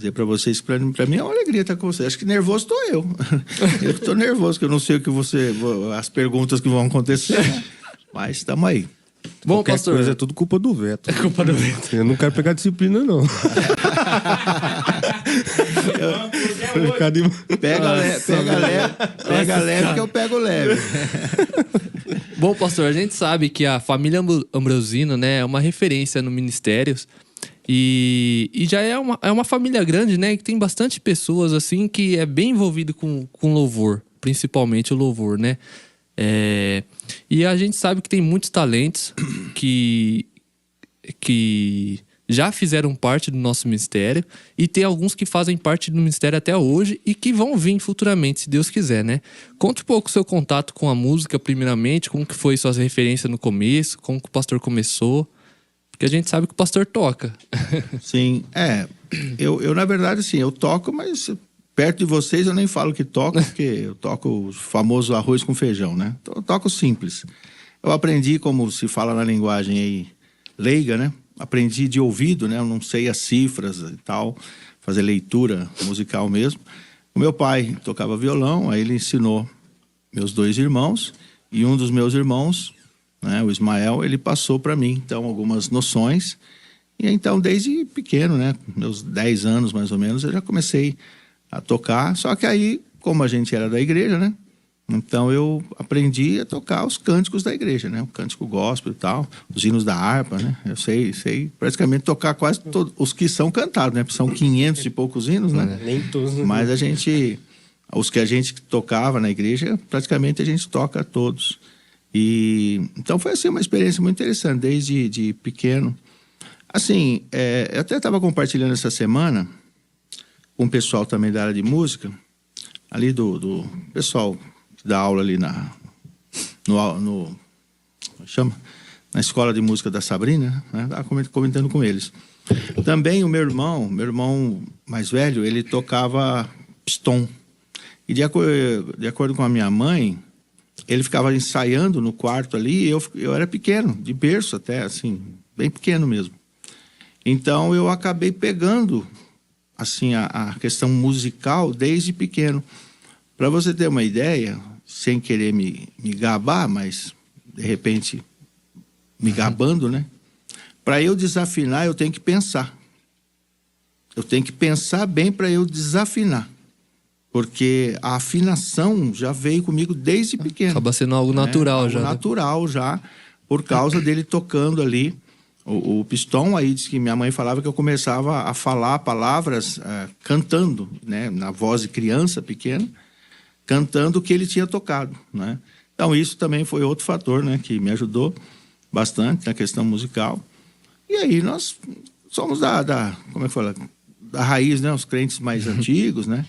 dizer para vocês que para mim é uma alegria estar com vocês. Acho que nervoso estou eu. Eu que estou nervoso, que eu não sei o que as perguntas que vão acontecer, né? Mas estamos aí. Bom, Qualquer pastor, coisa é tudo culpa do Veto. é culpa do Veto. Eu não quero pegar disciplina, não. Pega leve que eu pego leve. Bom, pastor, a gente sabe que a família Ambrosino, né, é uma referência no ministério e já é uma família grande, né, que tem bastante pessoas, assim, que é bem envolvido com louvor, principalmente o louvor, né? E a gente sabe que tem muitos talentos que já fizeram parte do nosso ministério e tem alguns que fazem parte do ministério até hoje e que vão vir futuramente, se Deus quiser, né? Conta um pouco o seu contato com a música, primeiramente, como que foi suas referências no começo, como que o pastor começou, porque a gente sabe que o pastor toca. Sim, eu na verdade, assim, eu toco, mas perto de vocês eu nem falo que toco, porque eu toco o famoso arroz com feijão, né? Então, eu toco simples. Eu aprendi, como se fala na linguagem aí, leiga, né? Aprendi de ouvido, né? Eu não sei as cifras e tal, fazer leitura musical mesmo. O meu pai tocava violão, aí ele ensinou meus 2 irmãos, e um dos meus irmãos, né, o Ismael, ele passou para mim, então, algumas noções. E então, desde pequeno, né, meus 10 anos mais ou menos, eu já comecei a tocar. Só que aí, como a gente era da igreja, né, então eu aprendi a tocar os cânticos da igreja, né, o cântico gospel e tal, os hinos da harpa, né. Eu sei praticamente tocar quase todos os que são cantados, né, porque são 500 e poucos hinos, né. Nem todos. Mas os que a gente tocava na igreja, praticamente a gente toca todos. E então foi assim uma experiência muito interessante, desde de pequeno. Assim, eu até estava compartilhando essa semana com o pessoal também da área de música, ali do pessoal que dá aula ali na escola de música da Sabrina, né? Estava comentando com eles. Também o meu irmão mais velho, ele tocava pistão. E de acordo com a minha mãe, ele ficava ensaiando no quarto ali, e eu era pequeno, de berço até, assim, bem pequeno mesmo. Então eu acabei pegando, assim, a questão musical desde pequeno. Para você ter uma ideia, sem querer me gabar, mas de repente me gabando, né? Para eu desafinar, eu tenho que pensar. Eu tenho que pensar bem para eu desafinar. Porque a afinação já veio comigo desde pequeno. Acaba sendo algo natural, algo já. natural já, por causa dele tocando ali o pistão. Aí diz que minha mãe falava que eu começava a falar palavras cantando, né, na voz de criança pequena, cantando o que ele tinha tocado, né? Então isso também foi outro fator, né, que me ajudou bastante na questão musical. E aí nós somos como é que fala? Da raiz, né, os crentes mais antigos, né?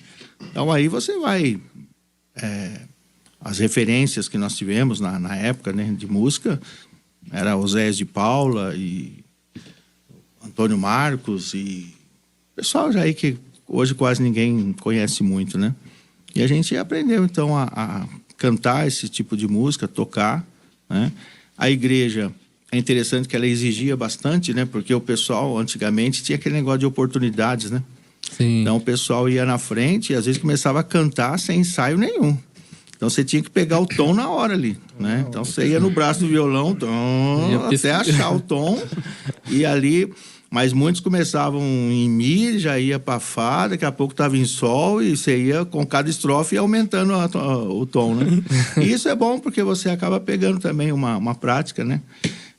Então aí você vai... as referências que nós tivemos na época, né, de música, era Oséias de Paula e Antônio Marcos e pessoal já aí que hoje quase ninguém conhece muito, né? E a gente aprendeu então a cantar esse tipo de música, tocar, né? A igreja, é interessante que ela exigia bastante, né? Porque o pessoal antigamente tinha aquele negócio de oportunidades, né? Sim. Então o pessoal ia na frente e às vezes começava a cantar sem ensaio nenhum. Então você tinha que pegar o tom na hora ali, né? Então você ia no braço do violão, até achar o tom, e ali... Mas muitos começavam em mi, já ia para fá, daqui a pouco estava em sol, e você ia com cada estrofe aumentando o tom, né? E isso é bom porque você acaba pegando também uma prática, né?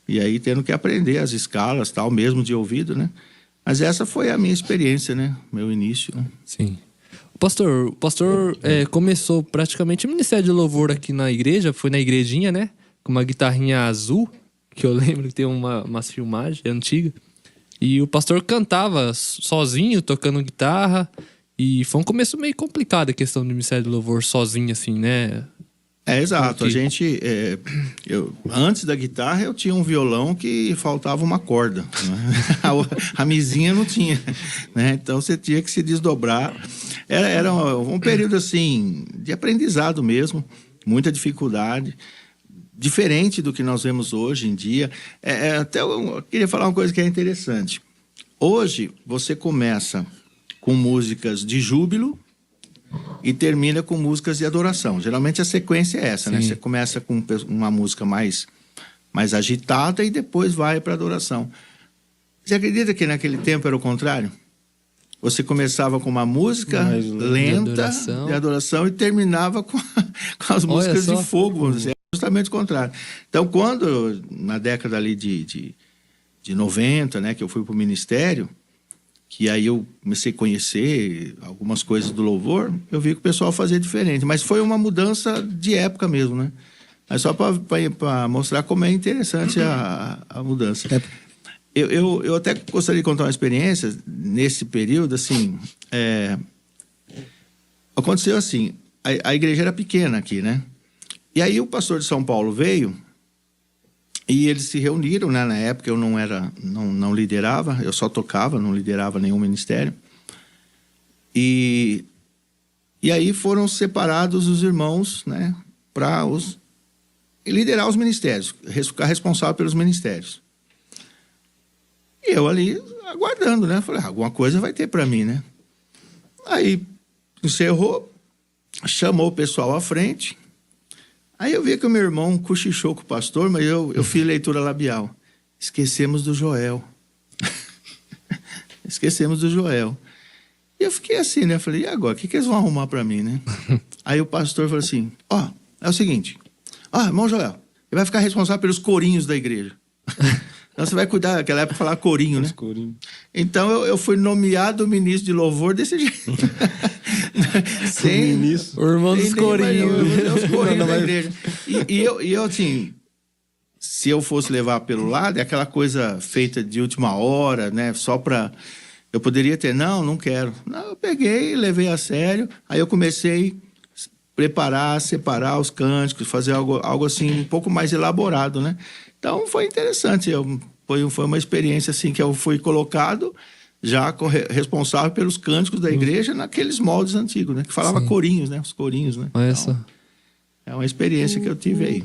E aí tendo que aprender as escalas, tal, mesmo de ouvido, né? Mas essa foi a minha experiência, né? Meu início, né? Sim. O pastor começou praticamente o ministério de louvor aqui na igreja, foi na igrejinha, né? Com uma guitarrinha azul, que eu lembro que tem umas filmagens antigas. E o pastor cantava sozinho, tocando guitarra. E foi um começo meio complicado a questão do ministério de louvor sozinho, assim, né? Exato. Porque... A gente... antes da guitarra, eu tinha um violão que faltava uma corda, né? A mizinha não tinha, né? Então, você tinha que se desdobrar. Era um período, assim, de aprendizado mesmo. Muita dificuldade. Diferente do que nós vemos hoje em dia. Até eu queria falar uma coisa que é interessante. Hoje, você começa com músicas de júbilo e termina com músicas de adoração. Geralmente a sequência é essa, né? Você começa com uma música mais agitada e depois vai para adoração. Você acredita que naquele tempo era o contrário? Você começava com uma música lenta de adoração e terminava com as músicas de fogo, vamos dizer, justamente o contrário. Então, quando, na década ali de 90, né, que eu fui para o ministério, que aí eu comecei a conhecer algumas coisas do louvor, eu vi que o pessoal fazia diferente. Mas foi uma mudança de época mesmo, né? Mas só para mostrar como é interessante a mudança. Eu até gostaria de contar uma experiência nesse período, assim, aconteceu assim, a igreja era pequena aqui, né? E aí o pastor de São Paulo veio e eles se reuniram, né? Na época eu não liderava, eu só tocava, não liderava nenhum ministério. E aí foram separados os irmãos, né? Para liderar os ministérios, ficar responsável pelos ministérios. E eu ali aguardando, né? Falei, alguma coisa vai ter para mim, né? Aí encerrou, chamou o pessoal à frente. Aí eu vi que o meu irmão cochichou com o pastor, mas eu fiz leitura labial. Esquecemos do Joel. Esquecemos do Joel. E eu fiquei assim, né? Falei, e agora? O que eles vão arrumar para mim, né? Aí o pastor falou assim, é o seguinte, irmão Joel, ele vai ficar responsável pelos corinhos da igreja. Então você vai cuidar, naquela época, falar corinho, né? Corinho. Então eu fui nomeado ministro de louvor desse jeito. O irmão dos corinhos. Os corinhos da igreja. E eu, assim, se eu fosse levar pelo lado, é aquela coisa feita de última hora, né? Só para... Eu poderia ter, não quero. Não, eu peguei, levei a sério. Aí eu comecei a preparar, separar os cânticos, fazer algo assim, um pouco mais elaborado, né? Então, foi interessante. Foi uma experiência assim que eu fui colocado já responsável pelos cânticos da igreja naqueles moldes antigos, né? Que falava corinhos, né? Os corinhos, né? Olha só. É uma experiência que eu tive aí.